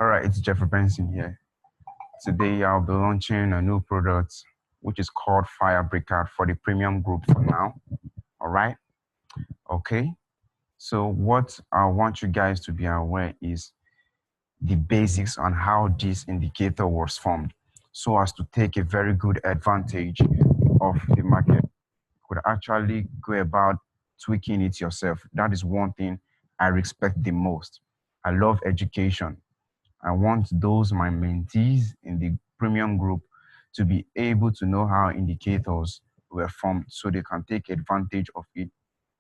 All right, it's Jeffrey Benson here. Today I'll be launching a new product which is called Breakout for the premium group for now. All right. Okay. So what I want you guys to be aware is the basics on how this indicator was formed so as to take a very good advantage of the market. You could actually go about tweaking it yourself. That is one thing I respect the most. I love education. I want those, my mentees in the premium group, to be able to know how indicators were formed so they can take advantage of it,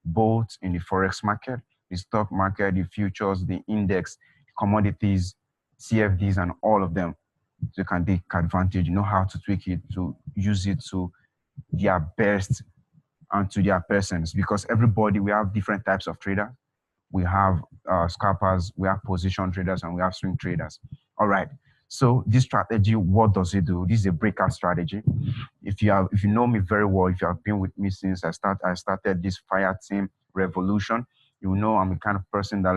both in the Forex market, the stock market, the futures, the index, commodities, CFDs, and all of them. So they can take advantage, know how to tweak it, to use it to their best and to their persons, because everybody, we have different types of traders. We have scalpers, we have position traders, and we have swing traders. All right. So this strategy, what does it do? This is a breakout strategy. If you know me very well, if you have been with me since I started this fire team revolution, you know I'm the kind of person that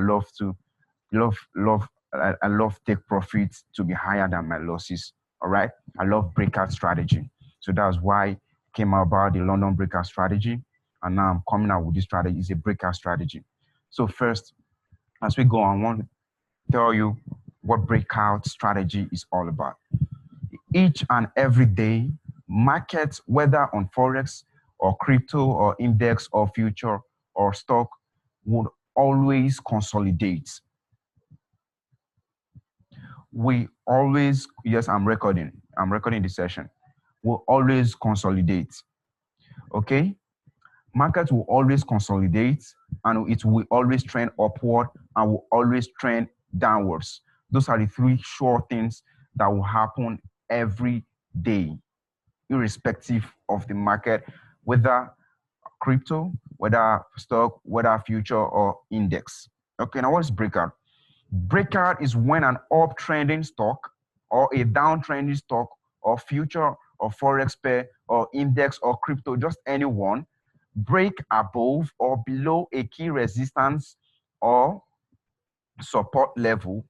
I love take profits to be higher than my losses. All right. I love breakout strategy. So that's why I came about the London breakout strategy. And now I'm coming out with this strategy. It's a breakout strategy. So first, as we go, I want to tell you what breakout strategy is all about. Each and every day, markets, whether on Forex or crypto or index or future or stock, would always consolidate. We always, yes, I'm recording the session. We'll always consolidate. Okay? Markets will always consolidate, and it will always trend upward and will always trend downwards. Those are the three sure things that will happen every day, irrespective of the market, whether crypto, whether stock, whether future or index. Okay, now what is breakout? Breakout is when an uptrending stock or a downtrending stock or future or Forex pair or index or crypto, just anyone, break above or below a key resistance or support level.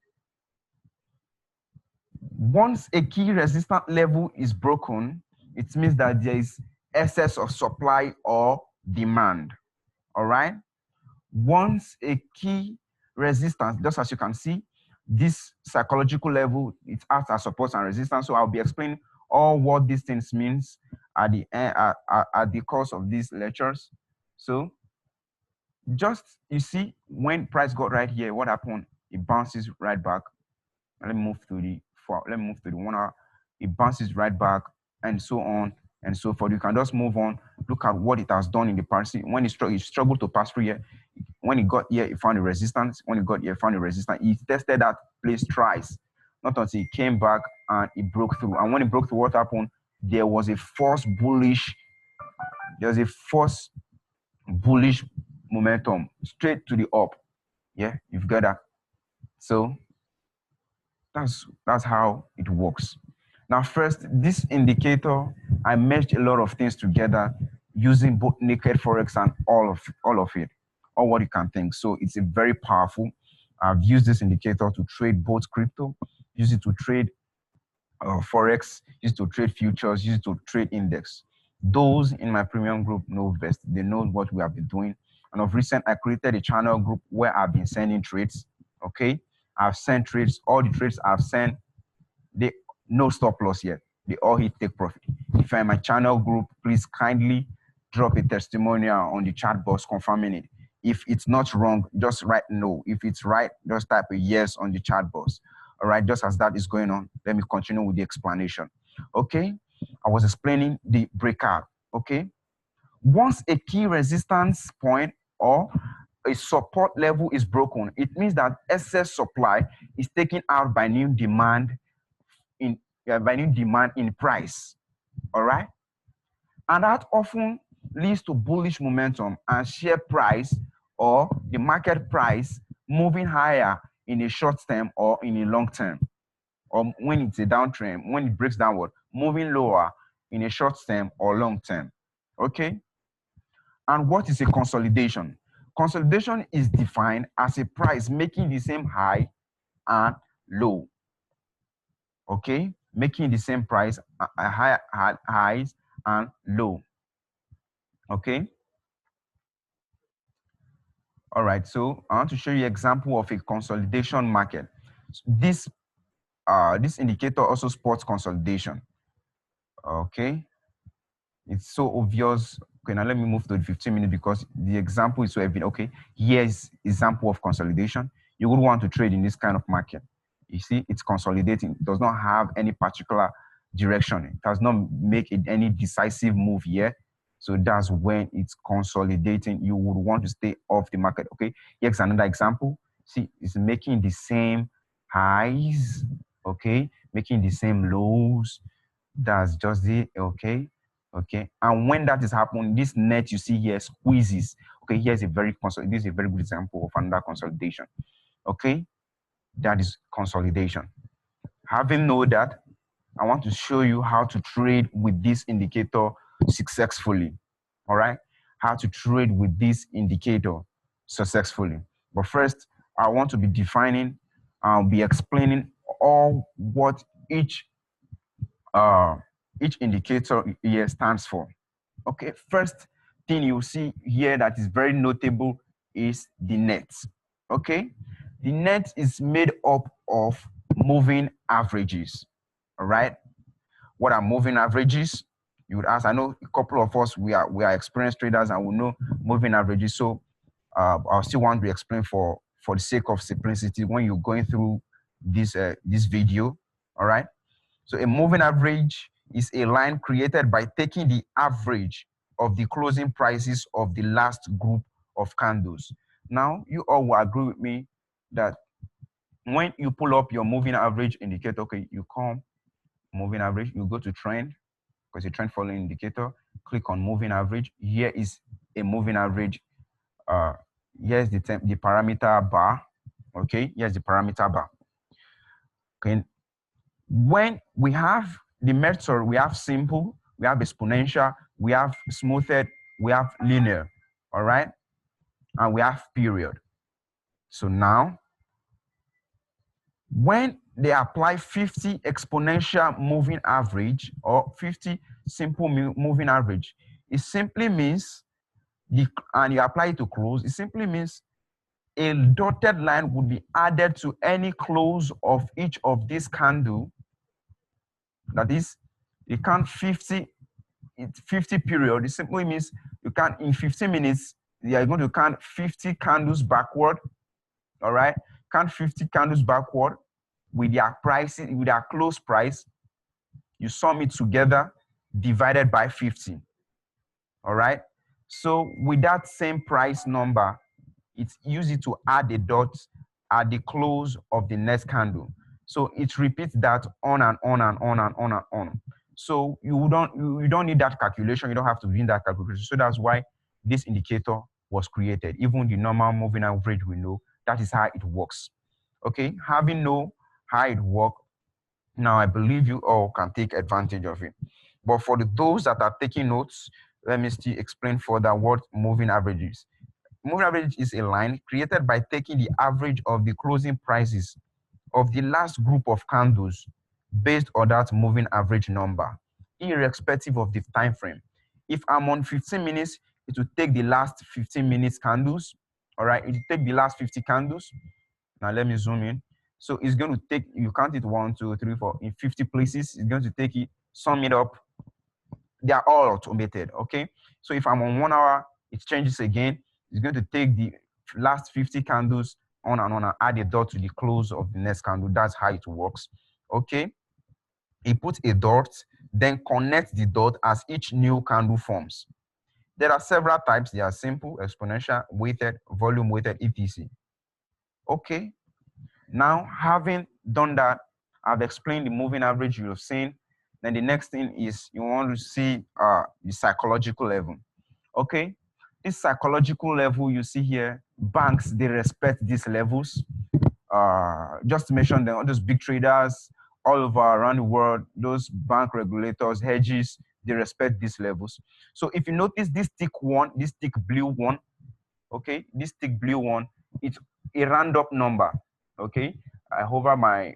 Once a key resistance level is broken, it means that there is excess of supply or demand. All right. Once a key resistance, just as you can see, this psychological level, it acts as support and resistance. So I'll be explaining all what these things means at the end, at the course of these lectures. So just, you see, when price got right here, what happened? It bounces right back. Let me move to the 1 hour. It bounces right back, and so on and so forth. You can just move on. Look at what it has done in the past. When it struggled to pass through here, when it got here, it found a resistance. When it got here, it found a resistance. It tested that place twice, not until it came back and it broke through. And when it broke through, what happened? There was a force bullish. There's a force bullish momentum straight to the up. Yeah, you've got that. So that's how it works. Now, first, this indicator, I meshed a lot of things together using both naked Forex and all of it, all what you can think. So it's a very powerful. I've used this indicator to trade both crypto, use it to trade Forex, use it to trade futures, use it to trade index. Those in my premium group know best. They know what we have been doing. And of recent, I created a channel group where I've been sending trades. Okay, I've sent trades. All the trades I've sent, they no stop loss yet. They all hit take profit. If you're in my channel group, please kindly drop a testimonial on the chat box confirming it. If it's not wrong, just write no. If it's right, just type a yes on the chat box. All right, just as that is going on, let me continue with the explanation. Okay, I was explaining the breakout. Okay, once a key resistance point or a support level is broken, it means that excess supply is taken out by new demand in price. All right, and that often leads to bullish momentum and share price or the market price moving higher in a short term or in a long term, or when it's a downtrend, when it breaks downward, moving lower in a short term or long term. Okay, and what is a consolidation? Consolidation is defined as a price making the same high and low. okay, making the same price, highs and low. Okay. All right. So I want to show you example of a consolidation market. This indicator also supports consolidation. Okay. It's so obvious. Okay, now let me move to the 15 minutes because the example is so evident. Okay, here's example of consolidation. You would want to trade in this kind of market. You see, it's consolidating. It does not have any particular direction. It does not make any decisive move here. So that's when it's consolidating. You would want to stay off the market. Okay, here's another example. See, it's making the same highs. Okay, making the same lows. That's just it. Okay. Okay, and when that is happening, this net you see here squeezes. Okay, here's a very this is a very good example of another consolidation. Okay, that is consolidation. Having know that, I want to show you how to trade with this indicator successfully. All right, how to trade with this indicator successfully. But first, I want to be defining, I'll be explaining all what each indicator here stands for. Okay, first thing you see here that is very notable is the net. Okay, the net is made up of moving averages. All right, what are moving averages? You would ask. I know a couple of us we are experienced traders and we know moving averages. So I'll still want to explain for the sake of simplicity when you're going through this this video. All right. So a moving average is a line created by taking the average of the closing prices of the last group of candles. Now, you all will agree with me that when you pull up your moving average indicator, okay, you come moving average, you go to trend, because a trend following indicator, click on moving average. Here is a moving average. Here's the parameter bar. Okay, here's the parameter bar. Okay, when we have the method, we have simple, we have exponential, we have smoothed, we have linear, all right? And we have period. So now, when they apply 50 exponential moving average or 50 simple moving average, it simply means, and you apply it to close, it simply means a dotted line would be added to any close of each of these candle. That is, you count 50 period. It simply means you can in 15 minutes, you are going to count 50 candles backward. All right, count 50 candles backward with their pricing, with their close price. You sum it together, divided by 50. All right. So with that same price number, it's easy to add a dot at the close of the next candle. So it repeats that on and on and on and on and on. So you don't need that calculation. You don't have to do that calculation. So that's why this indicator was created. Even the normal moving average, we know that is how it works. Okay, having know how it works, now I believe you all can take advantage of it. But for those that are taking notes, let me still explain further what moving average is. Moving average is a line created by taking the average of the closing prices of the last group of candles based on that moving average number, irrespective of the time frame. If I'm on 15 minutes, it will take the last 15 minutes candles. All right, it will take the last 50 candles. Now let me zoom in. So it's going to take, you count it 1, 2, 3, 4, in 50 places. It's going to take it, sum it up. They are all automated. Okay. So if I'm on 1 hour, it changes again. It's going to take the last 50 candles on and add a dot to the close of the next candle. That's how it works. Okay. It puts a dot, then connects the dot as each new candle forms. There are several types. They are simple, exponential, weighted, volume weighted, etc. Okay. Now, having done that, I've explained the moving average you've seen. Then the next thing is you want to see the psychological level. Okay, this psychological level you see here, banks, they respect these levels. Just to mention them, all those big traders all over around the world, those bank regulators, hedges, they respect these levels. So if you notice this thick one, this thick blue one, okay, this thick blue one, it's a random number. Okay, I hover my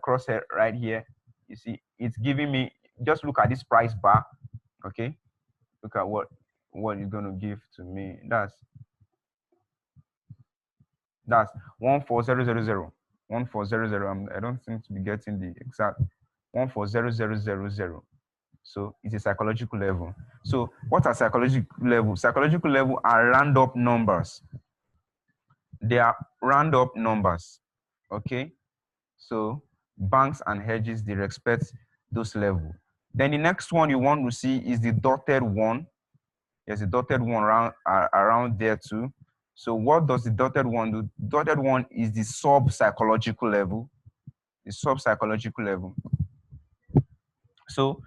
crosshair right here. You see, it's giving me, just look at this price bar, okay? Look at what it's going to give to me. That's 14000. 14000. I don't seem to be getting the exact 140000. So it's a psychological level. So what are psychological levels? Psychological level are random numbers. They are random numbers. Okay. So banks and hedges, they respect those levels. Then the next one you want to see is the dotted one. There's a dotted one around there too. So what does the dotted one do? Dotted one is the sub-psychological level. The sub-psychological level. So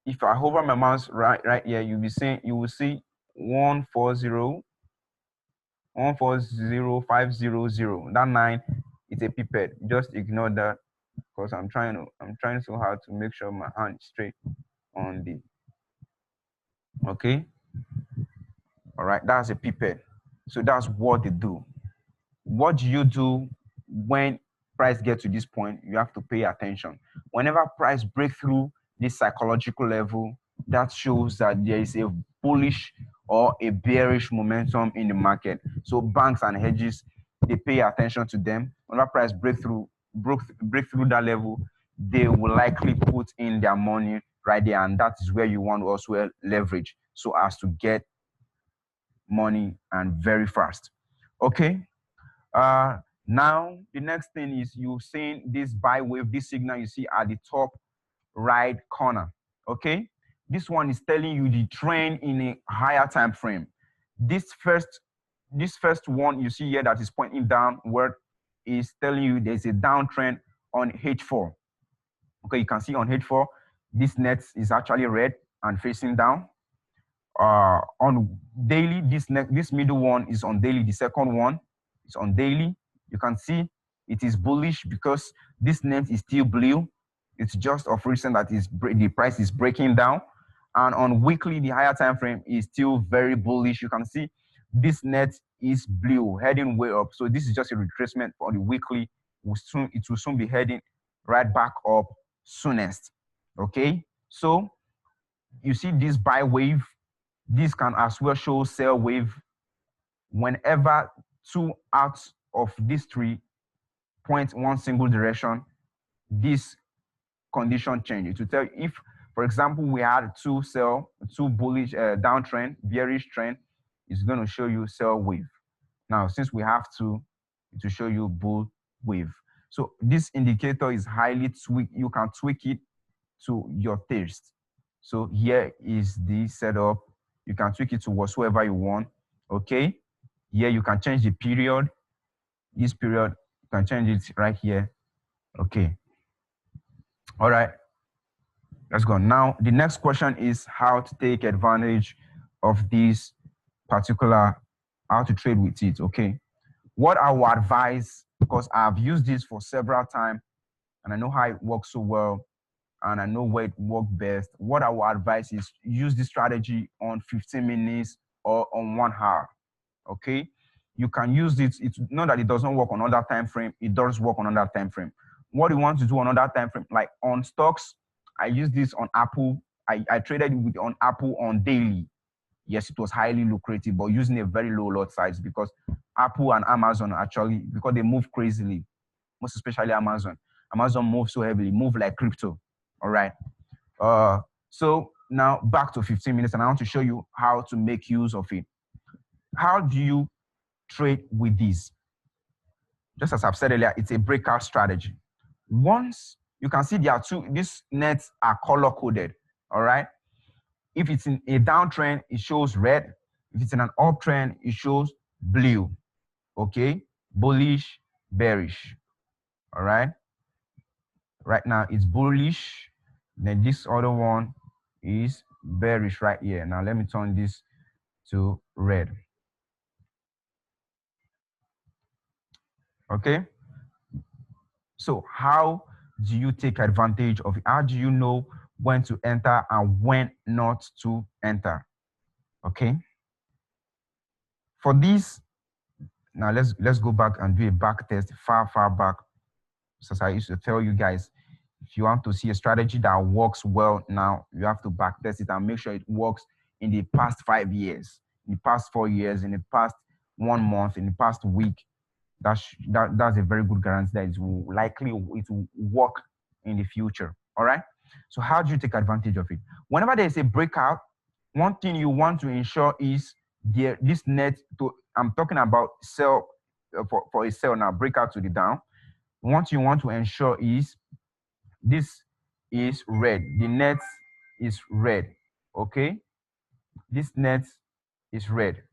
if I hover my mouse right here, you will see 140,500. That 9 is a pipette. Just ignore that because I'm trying so hard to make sure my hand is straight on the. Okay. All right. That's a pipette. So that's what they do. What do you do when price gets to this point? You have to pay attention. Whenever price break through this psychological level, that shows that there is a bullish or a bearish momentum in the market. So banks and hedges, they pay attention to them. Whenever price break through that level, they will likely put in their money right there, and that is where you want to also leverage so as to get money and very fast. Okay. Now the next thing is you've seen this buy wave, this signal you see at the top right corner. Okay, this one is telling you the trend in a higher time frame. This first one you see here that is pointing downward is telling you there's a downtrend on H4. Okay, you can see on H4 this net is actually red and facing down. On daily, this middle one is on daily. The second one is on daily. You can see it is bullish because this net is still blue. It's just of recent that the price is breaking down. And on weekly, the higher time frame is still very bullish. You can see this net is blue, heading way up. So this is just a retracement for the weekly. It will soon be heading right back up soonest. Okay, so you see this buy wave. This can as well show sell wave. Whenever 2 out of these 3 point one single direction, this condition changes. To tell you if, for example, we had 2 bullish downtrend, bearish trend, it's going to show you sell wave. Now, since we have 2, it will show you bull wave. So this indicator is highly tweaked. You can tweak it to your taste. So here is the setup. You can tweak it to whatsoever you want. Okay. Here you can change the period. This period, you can change it right here. Okay. All right. Let's go. Now, the next question is how to take advantage of this particular, how to trade with it. Okay. What I would advise, because I've used this for several times and I know how it works so well, and I know where it works best. What I would advise is use this strategy on 15 minutes or on 1 hour. Okay, you can use it. It's not that it doesn't work on other time frame. It does work on another time frame. What you want to do on another time frame, like on stocks, I use this on Apple. I traded on Apple on daily. Yes, it was highly lucrative, but using a very low lot size because Apple and Amazon actually, because they move crazily, most especially Amazon. Amazon moves so heavily, move like crypto. All right. So now back to 15 minutes, and I want to show you how to make use of it. How do you trade with this? Just as I've said earlier, it's a breakout strategy. Once you can see there are 2, these nets are color coded. All right. If it's in a downtrend, it shows red. If it's in an uptrend, it shows blue. Okay. Bullish, bearish. All right. Right now it's bullish. Then this other one is bearish right here. Now let me turn this to red. Okay. So how do you take advantage of it? How do you know when to enter and when not to enter? Okay. For this, now let's go back and do a back test far back. As I used to tell you guys, If you want to see a strategy that works well now, you have to backtest it and make sure it works in the past 5 years, in the past 4 years, in the past 1 month, in the past week. That's a very good guarantee that it will likely work in the future. All right. So how do you take advantage of it? Whenever there is a breakout, one thing you want to ensure is this net. I'm talking about sell for a sell now, breakout to the down. What you want to ensure is this is red. The net is red. Okay. This net is red.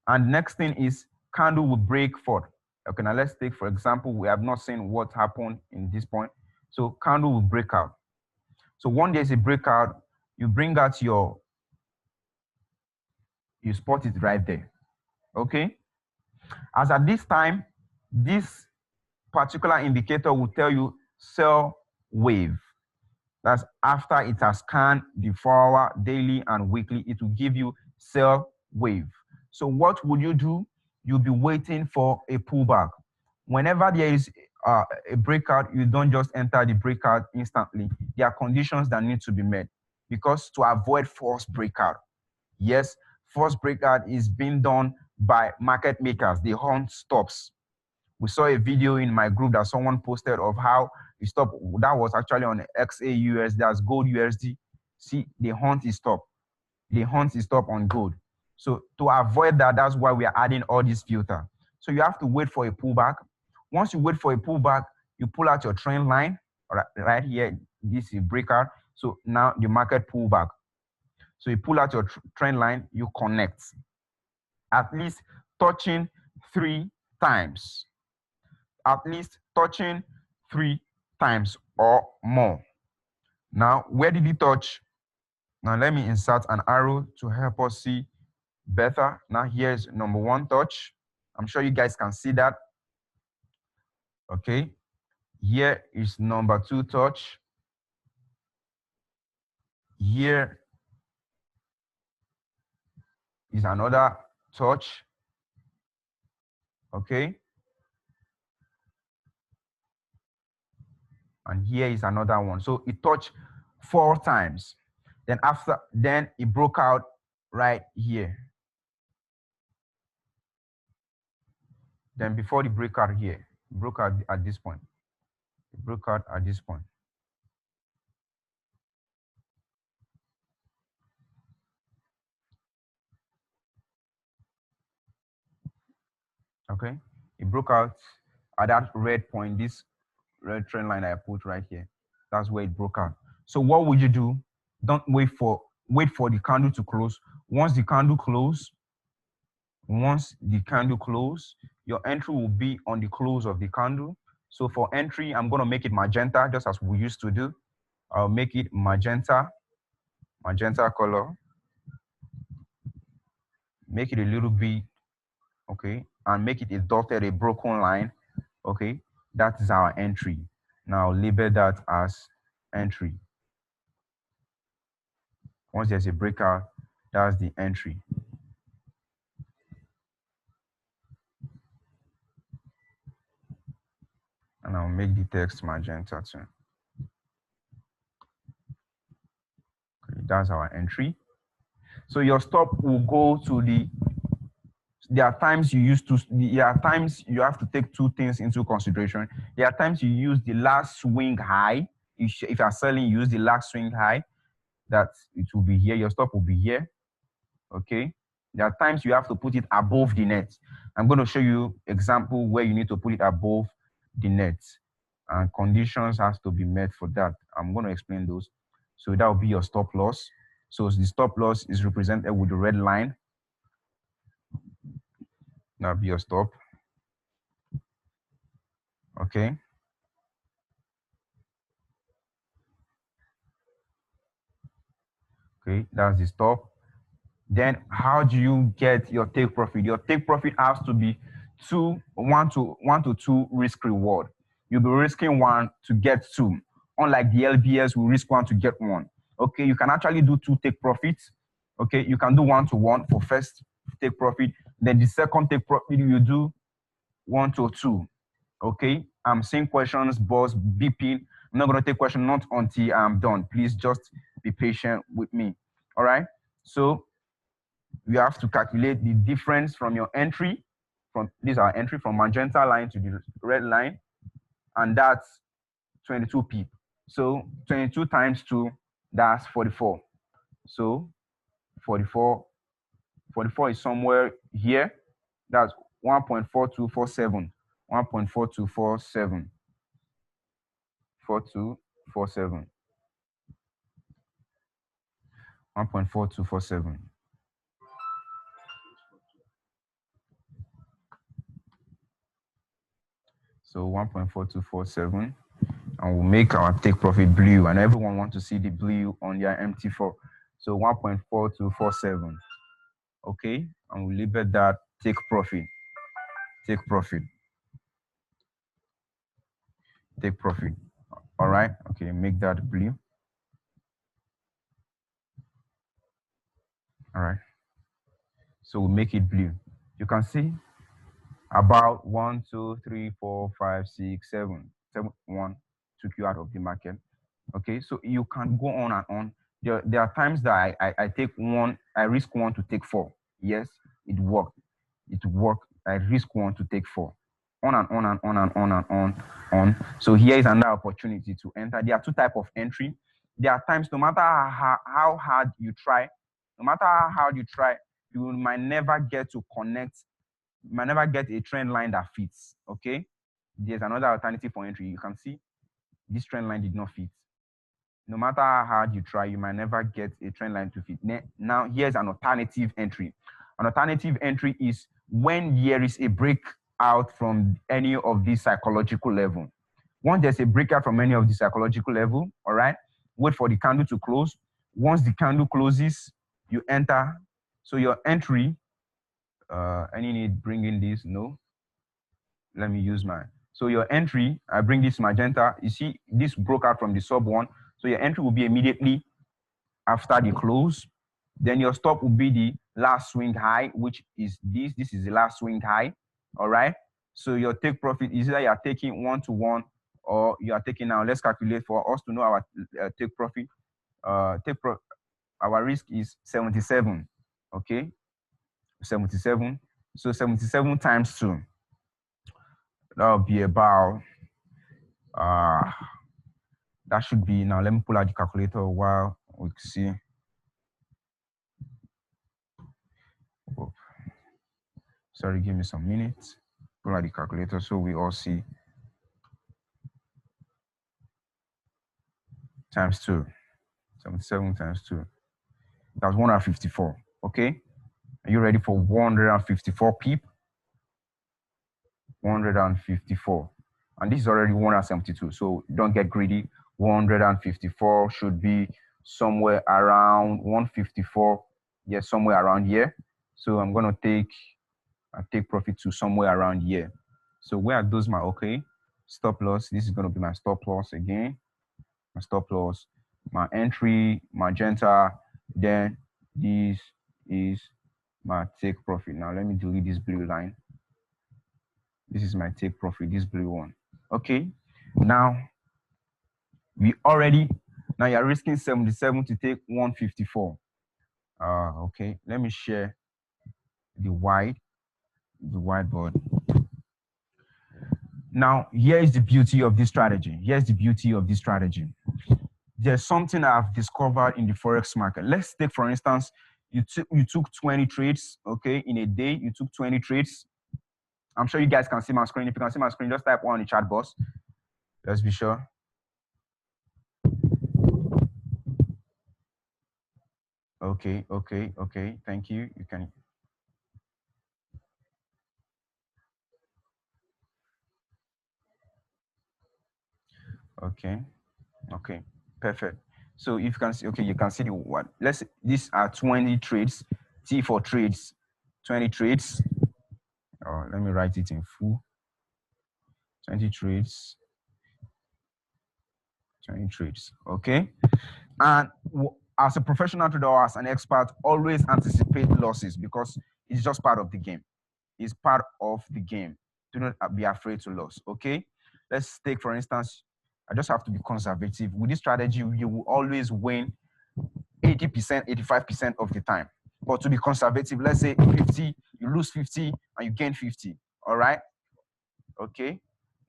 And next thing is candle will break forth. Okay, now let's take, for example, we have not seen what happened in this point. So candle will break out. So when there's a breakout, you bring out you spot it right there. Okay. As at this time, this particular indicator will tell you sell wave. That's after it has scanned the 4-hour, daily, and weekly, it will give you sell wave. So what would you do? You'll be waiting for a pullback. Whenever there is a breakout, you don't just enter the breakout instantly. There are conditions that need to be met, because to avoid false breakout. Yes, false breakout is being done by market makers. They hunt stops. We saw a video in my group that someone posted of how you stop. That was actually on XAUSD, that's gold USD. See, the hunt is stop. The hunt is stop on gold. So to avoid that, that's why we are adding all this filter. So you have to wait for a pullback. Once you wait for a pullback, you pull out your trend line right here. This is breakout. So now the market pullback. So you pull out your trend line, you connect, at least touching 3 times. At least touching 3 times or more. Now, where did it touch? Now, let me insert an arrow to help us see better. Now, here's number 1 touch. I'm sure you guys can see that. Okay. Here is number 2 touch. Here is another touch. Okay. And here is another one. So it touched 4 times. Then it broke out right here. Then before the breakout here, it broke out at this point. It broke out at this point. Okay. It broke out at that red point, this red trend line I put right here. That's where it broke out. So what would you do? Don't wait for the candle to close. Once the candle close, your entry will be on the close of the candle. So for entry, I'm going to make it magenta, just as we used to do. I'll make it magenta color. Make it a little bit, okay, and make it a dotted, a broken line. Okay, that is our entry. Now label that as entry. Once there's a breakout, that's the entry. And I'll make the text magenta too. Okay, that's our entry. So your stop will go to there are times you have to take 2 things into consideration. There are times you use the last swing high. If you are selling, you use the last swing high. That it will be here. Your stop will be here. Okay. There are times you have to put it above the net. I'm going to show you example where you need to put it above the net, and conditions has to be met for that. I'm going to explain those. So that will be your stop loss. So the stop loss is represented with the red line. That'll be your stop. Okay. Okay, that's the stop. Then how do you get your take profit? Your take profit has to be 1 to 2 risk reward. You'll be risking 1 to get 2. Unlike the LBS, we risk 1 to get 1. Okay, you can actually do 2 take profits. Okay, you can do 1 to 1 for first take profit. Then the second take profit, you do 1 to 2. Okay, I'm seeing questions, boss, beeping. I'm not going to take question not until I'm done. Please just be patient with me. All right. So you have to calculate the difference from your entry, from these are entry from magenta line to the red line, and that's 22 pip. So 22 times 2, that's 44. So 44 is somewhere here. That's 1.4247. 1.4247. 4247. 1.4247. So 1.4247, and we'll make our take profit blue, and everyone wants to see the blue on their MT4. So 1.4247. Okay, and we'll label that take profit. Take profit. Take profit. All right. Okay, make that blue. All right. So we'll make it blue. You can see about 1, 2, 3, 4, 5, 6, 7. 1 took you out of the market. Okay, so you can go on and on. There are times that I take one, I risk 1 to take 4. Yes, it worked. It worked. I risk 1 to take 4. On and on and on and on and on. So here is another opportunity to enter. There are 2 types of entry. There are times, no matter how hard you try, you might never get to connect. You might never get a trend line that fits. Okay, there's another alternative for entry. You can see this trend line did not fit. No matter how hard you try, you might never get a trend line to fit. Now, here's an alternative entry. An alternative entry is when there is a breakout from any of these psychological level. Once there's a breakout from any of the psychological level, all right, wait for the candle to close. Once the candle closes, you enter. So your entry, any need bringing this? No. Let me use mine. So your entry, I bring this magenta. You see, this broke out from the sub 1. So your entry will be immediately after the close. Then your stop will be the last swing high, which is this. This is the last swing high. All right. So your take profit is either you are taking 1-to-1 or you are taking now. Let's calculate for us to know our take profit. Our risk is 77. Okay. 77. So 77 times 2. That'll be about that should be, now let me pull out the calculator while we see. Oh, sorry, give me some minutes. Pull out the calculator so we all see. Times 2. 77 times 2. That's 154. Okay. Are you ready for 154 pip? 154. And this is already 172. So don't get greedy. 154 should be somewhere around 154. Yes, somewhere around here. So I'm gonna take profit to somewhere around here. So where are those my okay? Stop loss. This is gonna be my stop loss again. My stop loss, my entry, magenta. Then this is my take profit. Now let me delete this blue line. This is my take profit, this blue one. Okay. Now you're risking 77 to take 154. Okay. Let me share the whiteboard. Now, here is the beauty of this strategy. Here's the beauty of this strategy. There's something I've discovered in the Forex market. Let's take, for instance, you took 20 trades, okay, in a day. You took 20 trades. I'm sure you guys can see my screen. If you can see my screen, just type 1 in the chat box. Let's be sure. Okay. Thank you. You can. Okay. Perfect. So if you can see, okay, you can see the what? These are 20 trades. T for trades, 20 trades. Let me write it in full. 20 trades. 20 trades. Okay. And as a professional trader or as an expert, always anticipate losses because it's just part of the game. It's part of the game. Do not be afraid to lose. Okay. Let's take, for instance, I just have to be conservative. With this strategy, you will always win 80%, 85% of the time. But to be conservative, let's say 50, you lose 50 and you gain 50. All right. Okay.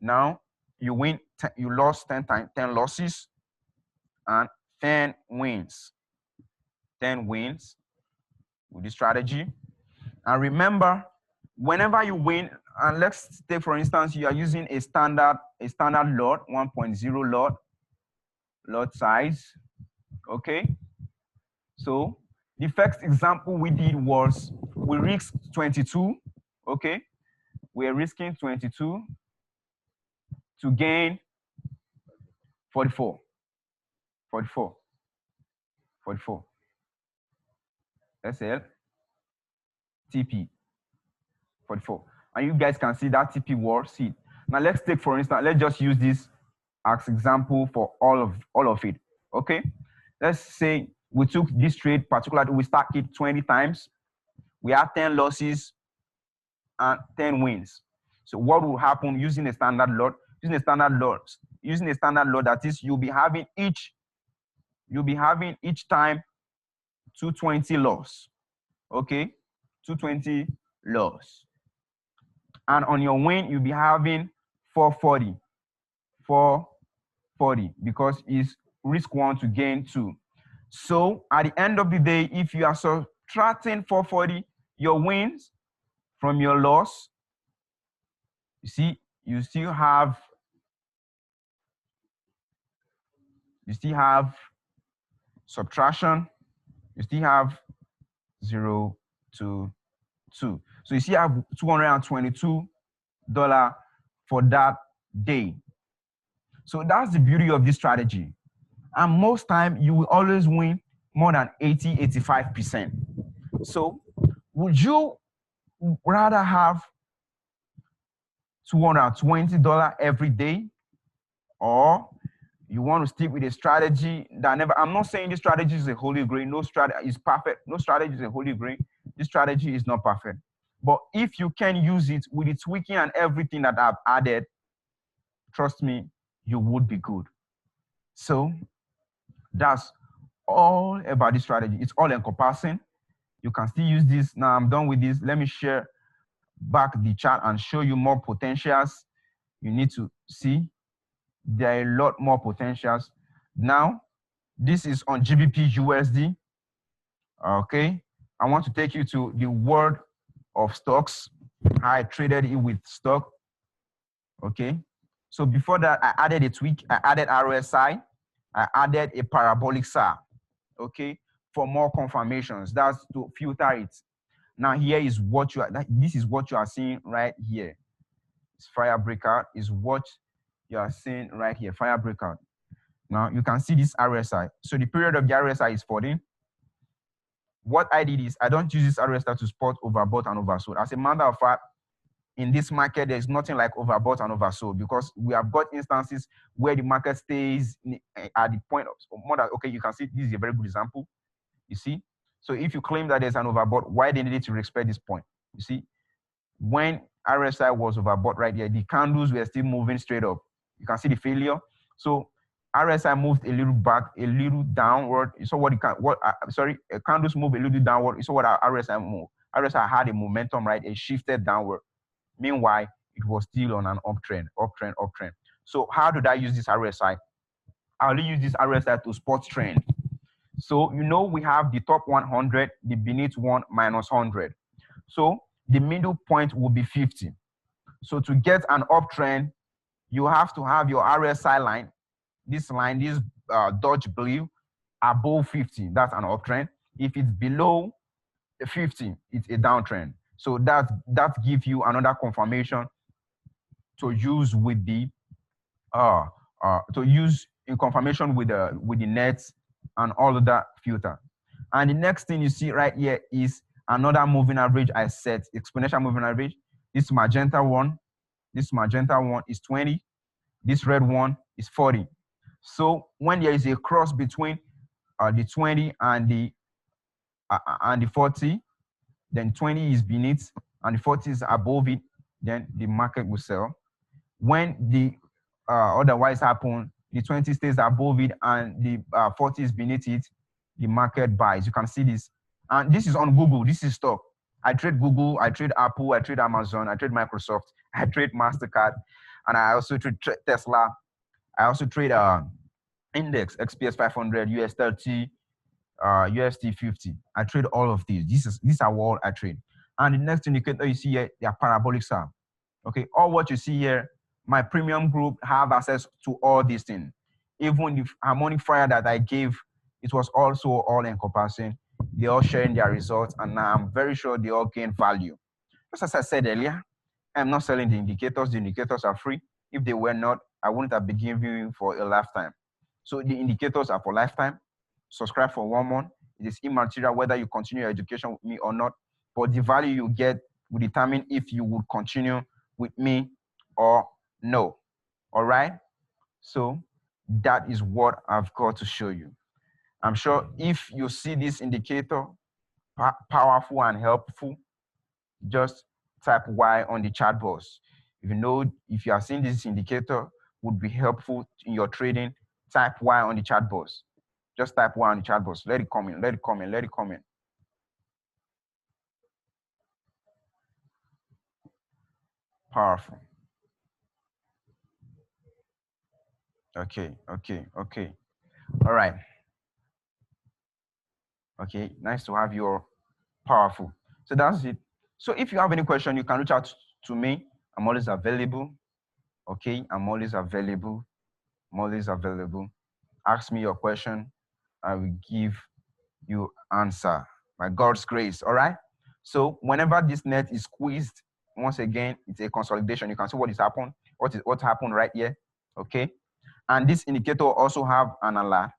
Now you win, you lost 10 times, 10 losses and 10 wins. 10 wins with this strategy. And remember, whenever you win, and let's take for instance, you are using a standard lot, 1.0 lot size. Okay. So the first example we did was we risked 22. Okay. We're risking 22 to gain 44. 44. 44. SL TP 44. And you guys can see that TP word. See. Now let's take for instance, let's just use this as example for all of it. Okay. Let's say we took this trade, particularly we stacked it 20 times. We had 10 losses and 10 wins. So what will happen using a standard lot? Using a standard lot, that is, you'll be having each time 220 loss. Okay, 220 loss. And on your win, you'll be having 440. 440 because it's risk 1 to gain 2. So at the end of the day, if you are subtracting 440, your wins from your loss, you see, you still have subtraction, you still have 0 to 2. So you still have $222 for that day. So that's the beauty of this strategy. And most time you will always win more than 80-85%. So would you rather have $220 every day, or you want to stick with a strategy that never? I'm not saying this strategy is a holy grail. No strategy is perfect. No strategy is a holy grail. This strategy is not perfect. But if you can use it with the tweaking and everything that I've added, trust me, you would be good. So that's all about this strategy. It's all encompassing. You can still use this. Now I'm done with this. Let me share back the chart and show you more potentials. You need to see there are a lot more potentials. Now, this is on GBP USD. Okay. I want to take you to the world of stocks. I traded it with stock. Okay. So before that, I added a tweak. I added RSI. I added a parabolic SAR. Okay. For more confirmations. That's to filter it. Now here is what you are. This is what you are seeing right here. It's fire breakout. Is what you are seeing right here. Fire breakout. Now you can see this RSI. So the period of the RSI is 14. What I did is I don't use this RSI to spot overbought and oversold. As a matter of fact, in this market, there's nothing like overbought and oversold, because we have got instances where the market stays at the point of more than, okay, you can see this is a very good example. You see? So if you claim that there's an overbought, why they needed to respect this point? You see? When RSI was overbought right here, the candles were still moving straight up. You can see the failure. So RSI moved a little back, a little downward. You saw what candles move a little downward. You saw what our RSI moved. RSI had a momentum, right? It shifted downward. Meanwhile, it was still on an uptrend. So how did I use this RSI? I only use this RSI to spot trend. So you know we have the top 100, the beneath one minus 100. So the middle point will be 50. So to get an uptrend, you have to have your RSI line, this Dodge blue, above 50. That's an uptrend. If it's below 50, it's a downtrend. So that gives you another confirmation to use with the in confirmation with the nets and all of that filter. And the next thing you see right here is another moving average I set, exponential moving average. This magenta one is 20. This red one is 40. So when there is a cross between the 20 and the 40, then 20 is beneath and the 40 is above it, then the market will sell. When the otherwise happen, the 20 stays above it, and the 40 is beneath it, the market buys. You can see this. And this is on Google. This is stock. I trade Google, I trade Apple, I trade Amazon, I trade Microsoft, I trade MasterCard, and I also trade Tesla. I also trade index, XPS 500, US 30, USD 50. I trade all of these. These are all I trade. And the next indicator you see here, they are parabolic SAR. Okay, all what you see here, my premium group have access to all these things. Even the harmonic fire that I gave, it was also all encompassing. They all sharing their results, and I'm very sure they all gain value. Just as I said earlier, I'm not selling the indicators. The indicators are free. If they were not, I wouldn't have been giving you for a lifetime. So the indicators are for lifetime. Subscribe for 1 month. It is immaterial whether you continue your education with me or not, but the value you get will determine if you would continue with me or no. All right? So that is what I've got to show you. I'm sure if you see this indicator powerful and helpful, just type Y on the chat box. If you know, if you are seeing this indicator would be helpful in your trading, type Y on the chat box. Just type Y on the chat box. Let it come in, let it come in, let it come in. Powerful. Okay. All right. Okay, nice to have you. Powerful. So that's it. So if you have any question, you can reach out to me. I'm always available. Okay, I'm always available. I'm always available. Ask me your question. I will give you answer by God's grace. All right. So whenever this net is squeezed, once again, it's a consolidation. You can see what is happened. What happened right here. Okay. And this indicator also have an alert.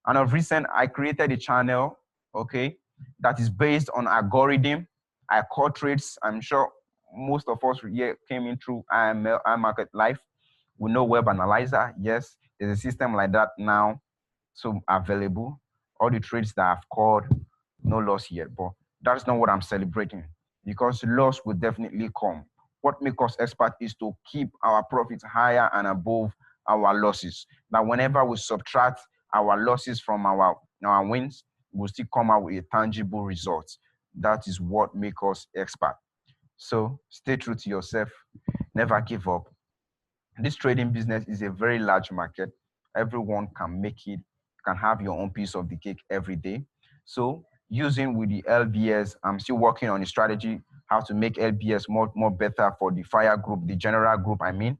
And of recent, I created a channel, okay, that is based on algorithm. I call trades. I'm sure most of us here came in through iMarket Live. We know web analyzer. Yes, there's a system like that now, so available. All the trades that I've called, no loss yet, but that's not what I'm celebrating, because loss will definitely come. What makes us expert is to keep our profits higher and above our losses. Now, whenever we subtract our losses from our wins, we'll still come out with a tangible result. That is what makes us expert. So stay true to yourself. Never give up. This trading business is a very large market. Everyone can make it. You can have your own piece of the cake every day. So using with the LBS, I'm still working on a strategy, how to make LBS more better for the fire group, the general group, I mean.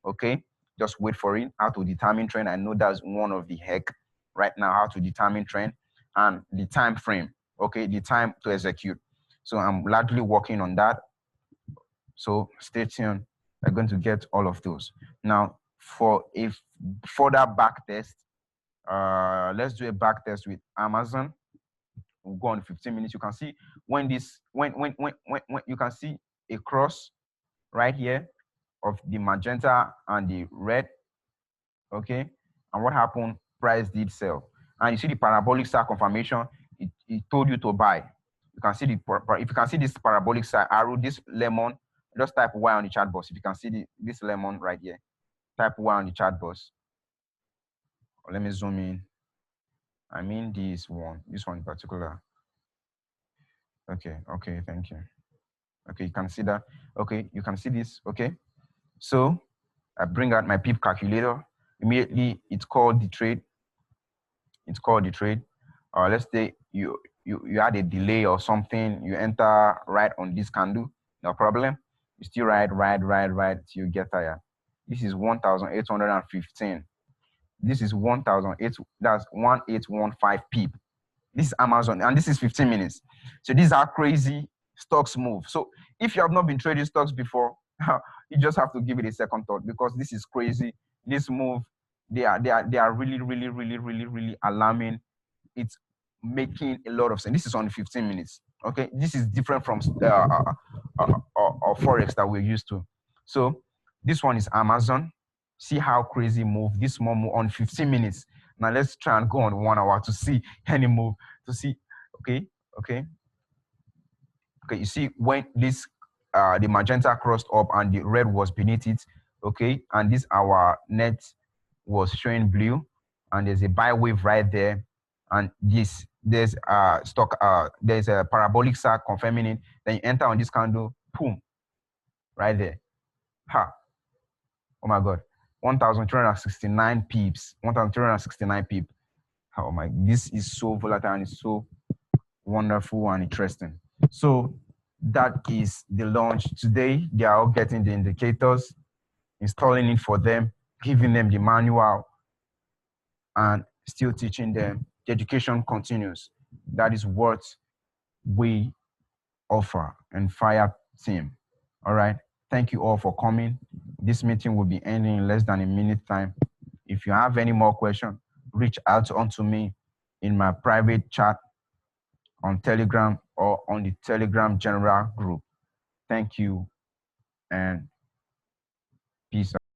Okay, just wait for it. How to determine trend. I know that's one of the heck right now, how to determine trend and the time frame. Okay, the time to execute. So I'm largely working on that. So stay tuned. We're going to get all of those. Now, for a further back test, let's do a back test with Amazon. We'll go on 15 minutes. You can see when you can see a cross right here of the magenta and the red. Okay, and what happened? Price did sell, and you see the parabolic star confirmation. It told you to buy. You can see if you can see this parabolic star arrow, this lemon. Just type Y on the chat box. If you can see this lemon right here, type Y on the chat box. Let me zoom in. I mean this one in particular. Okay, thank you. Okay, you can see that. Okay, you can see this. Okay, so I bring out my pip calculator. Immediately, it's called the trade. Let's say you had a delay or something. You enter right on this candle. No problem. You still ride till you get tired. This is 1,815. This is 1,008. That's 1,815 pip. This is Amazon, and this is 15 minutes. So these are crazy stocks move. So if you have not been trading stocks before, you just have to give it a second thought, because this is crazy. This move, they are really alarming. It's making a lot of sense. This is only 15 minutes. Okay, this is different from Forex that we're used to. So this one is Amazon. See how crazy move this small move on 15 minutes. Now let's try and go on 1 hour to see any move, to see. Okay. You see when this the magenta crossed up and the red was beneath it. Okay, and this our net was showing blue, and there's a buy wave right there, and there's there's a parabolic sack confirming it. Then you enter on this candle, boom, right there. Ha! Oh my God, 1,369 pips, 1,369 pips. Oh my, this is so volatile and it's so wonderful and interesting. So that is the launch today. They are all getting the indicators, installing it for them, giving them the manual, and still teaching them. The education continues. That is what we offer and Fire team. All right. Thank you all for coming. This meeting will be ending in less than a minute time. If you have any more questions, reach out onto me in my private chat on Telegram or on the Telegram general group. Thank you and